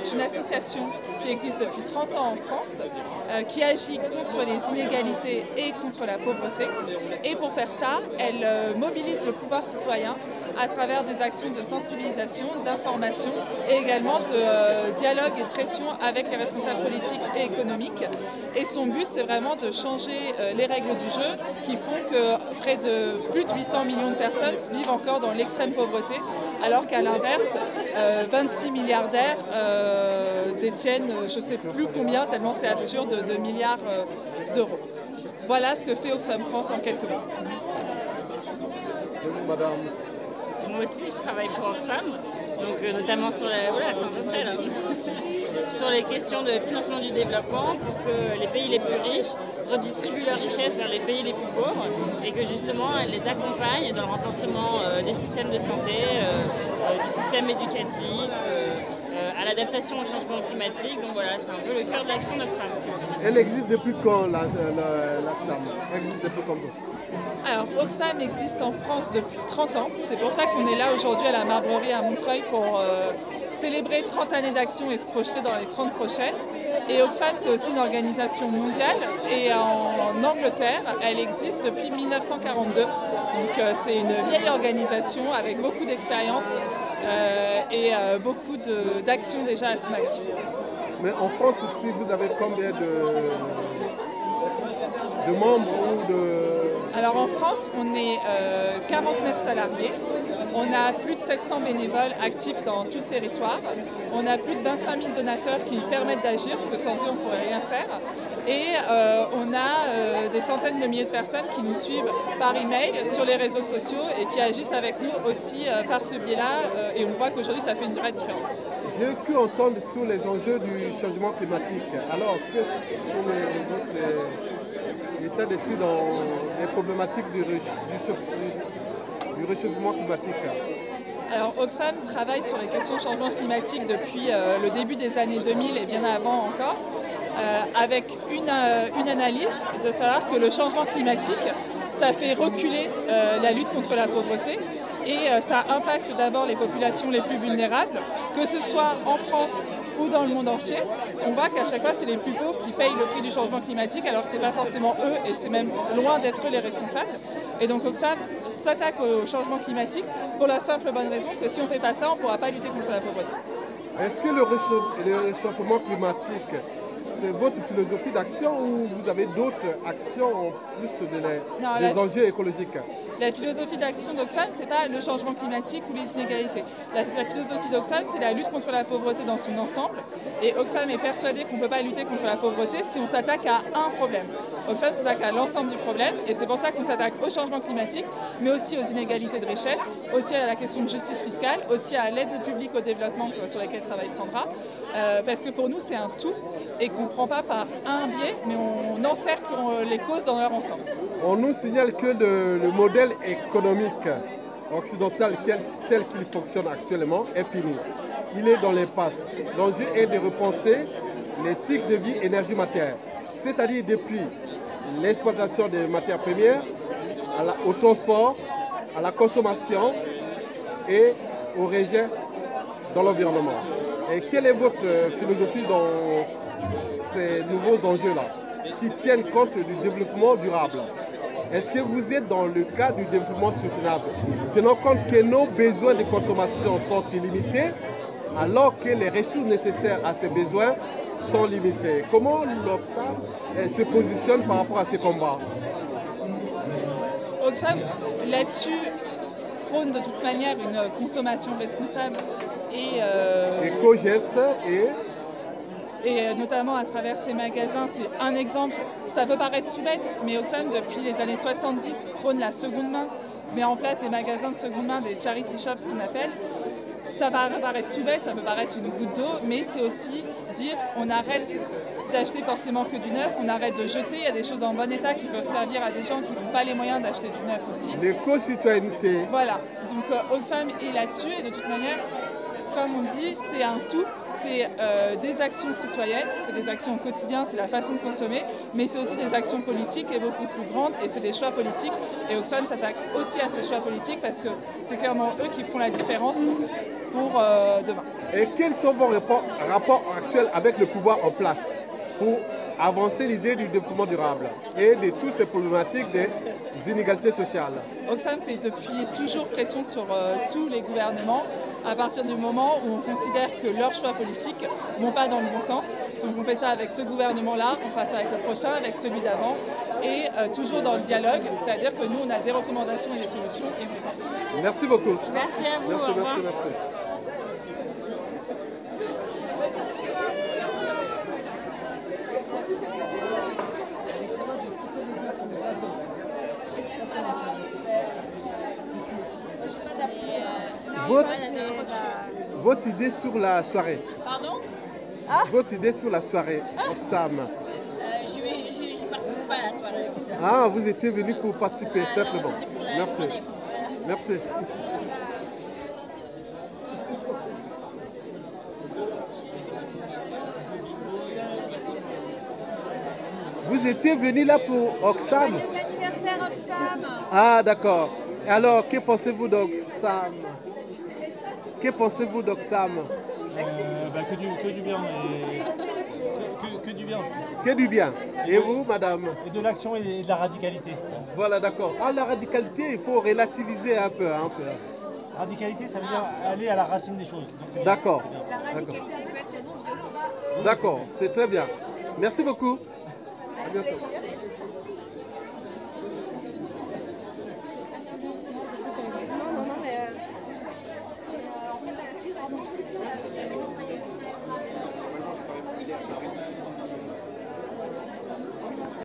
est une association qui existe depuis 30 ans en France, qui agit contre les inégalités et contre la pauvreté. Et pour faire ça, elle mobilise le pouvoir citoyen à travers des actions de sensibilisation, d'information et également de dialogue et de pression avec les responsables politiques et économiques. Et son but, c'est vraiment de changer les règles du jeu qui font que près de plus de 800 millions de personnes vivent encore dans l'extrême pauvreté, alors qu'à l'inverse, 26 milliardaires détiennent je ne sais plus combien, tellement c'est absurde, de milliards d'euros. Voilà ce que fait Oxfam France en quelques mots. Madame. Moi aussi, je travaille pour Oxfam, donc notamment sur la, voilà, c'est à peu près là, sur les questions de financement du développement pour que les pays les plus riches redistribuent leurs richesses vers les pays les plus pauvres et que justement elles les accompagnent dans le renforcement des systèmes de santé, du système éducatif, à l'adaptation au changement climatique. Donc voilà, c'est un peu le cœur de l'action d'Oxfam. Elle existe depuis quand, l'Oxfam? Elle existe depuis quand? Alors, Oxfam existe en France depuis 30 ans. C'est pour ça qu'on est là aujourd'hui à la Marbrerie à Montreuil pour célébrer 30 années d'action et se projeter dans les 30 prochaines. Et Oxfam, c'est aussi une organisation mondiale. Et en Angleterre, elle existe depuis 1942. Donc, c'est une vieille organisation avec beaucoup d'expérience et beaucoup d'actions déjà à son actif. Mais en France, ici, vous avez combien de membres ou de... Alors en France, on est 49 salariés, on a plus de 700 bénévoles actifs dans tout le territoire, on a plus de 25 000 donateurs qui permettent d'agir, parce que sans eux on ne pourrait rien faire, et on a des centaines de milliers de personnes qui nous suivent par email, sur les réseaux sociaux, et qui agissent avec nous aussi par ce biais-là, et on voit qu'aujourd'hui ça fait une vraie différence. J'ai pu entendre sur les enjeux du changement climatique. Alors, l'état d'esprit dans les problématiques du réchauffement climatique? Alors Oxfam travaille sur les questions de changement climatique depuis le début des années 2000 et bien avant encore, avec une analyse de savoir que le changement climatique, ça fait reculer la lutte contre la pauvreté et ça impacte d'abord les populations les plus vulnérables, que ce soit en France ou dans le monde entier. On voit qu'à chaque fois, c'est les plus pauvres qui payent le prix du changement climatique, alors que ce n'est pas forcément eux, et c'est même loin d'être eux les responsables. Et donc Oxfam s'attaque au changement climatique pour la simple bonne raison que si on ne fait pas ça, on ne pourra pas lutter contre la pauvreté. Est-ce que le réchauffement climatique, c'est votre philosophie d'action ou vous avez d'autres actions en plus des enjeux écologiques? La philosophie d'action d'Oxfam, ce n'est pas le changement climatique ou les inégalités. La philosophie d'Oxfam, c'est la lutte contre la pauvreté dans son ensemble. Et Oxfam est persuadé qu'on ne peut pas lutter contre la pauvreté si on s'attaque à un problème. Oxfam s'attaque à l'ensemble du problème et c'est pour ça qu'on s'attaque au changement climatique, mais aussi aux inégalités de richesse, aussi à la question de justice fiscale, aussi à l'aide publique au développement sur laquelle travaille Sandra. Parce que pour nous, c'est un tout et qu'on ne prend pas par un biais, mais on encercle les causes dans leur ensemble. On nous signale que le modèle économique occidental tel qu'il fonctionne actuellement est fini. Il est dans l'impasse. L'enjeu est de repenser les cycles de vie énergie-matière, c'est-à-dire depuis l'exploitation des matières premières, au transport, à la consommation et au rejet dans l'environnement. Et quelle est votre philosophie dans ces nouveaux enjeux-là qui tiennent compte du développement durable? Est-ce que vous êtes dans le cadre du développement soutenable, tenant compte que nos besoins de consommation sont illimités, alors que les ressources nécessaires à ces besoins sont limitées? Comment l'Oxfam se positionne par rapport à ces combats? Oxfam, là-dessus, prône de toute manière une consommation responsable et éco-geste et notamment à travers ces magasins. C'est un exemple, ça peut paraître tout bête, mais Oxfam, depuis les années 70, prône la seconde main, met en place des magasins de seconde main, des charity shops qu'on appelle. Ça va paraître tout bête, ça peut paraître une goutte d'eau, mais c'est aussi dire on arrête d'acheter forcément que du neuf, on arrête de jeter, il y a des choses en bon état qui peuvent servir à des gens qui n'ont pas les moyens d'acheter du neuf aussi. L'éco-citoyenneté. Voilà, donc Oxfam est là-dessus et de toute manière, comme on dit, c'est un tout. C'est des actions citoyennes, c'est des actions au quotidien, c'est la façon de consommer, mais c'est aussi des actions politiques et beaucoup plus grandes, et c'est des choix politiques. Et Oxfam s'attaque aussi à ces choix politiques parce que c'est clairement eux qui font la différence pour demain. Et quels sont vos rapports actuels avec le pouvoir en place pour avancer l'idée du développement durable et de toutes ces problématiques des inégalités sociales? Oxfam fait depuis toujours pression sur tous les gouvernements à partir du moment où on considère que leurs choix politiques ne vont pas dans le bon sens. Donc on fait ça avec ce gouvernement-là, on fera ça avec le prochain, avec celui d'avant, et toujours dans le dialogue, c'est-à-dire que nous on a des recommandations et des solutions et on les partage. Merci beaucoup. Merci à vous. Merci, au revoir. merci. Votre idée sur la soirée. Pardon? Votre idée sur la soirée, Oxfam. Je participe pas à la soirée. Ah, vous étiez venu pour participer, simplement. C'était pour la Merci. journée. Voilà. Merci. Vous étiez venu là pour Oxfam? Joyeux anniversaire Oxfam. Ah, d'accord. Et alors, que pensez-vous d'Oxfam? Que pensez-vous d'Oxfam? Que du bien. Que du bien. Que du bien. Et vous, madame? Et de l'action et de la radicalité. Voilà, d'accord. Ah, la radicalité, il faut relativiser un peu. Radicalité, ça veut dire aller à la racine des choses. Donc, c'est bien. D'accord. La radicalité peut être non violente. D'accord, c'est très bien. Merci beaucoup. À bientôt.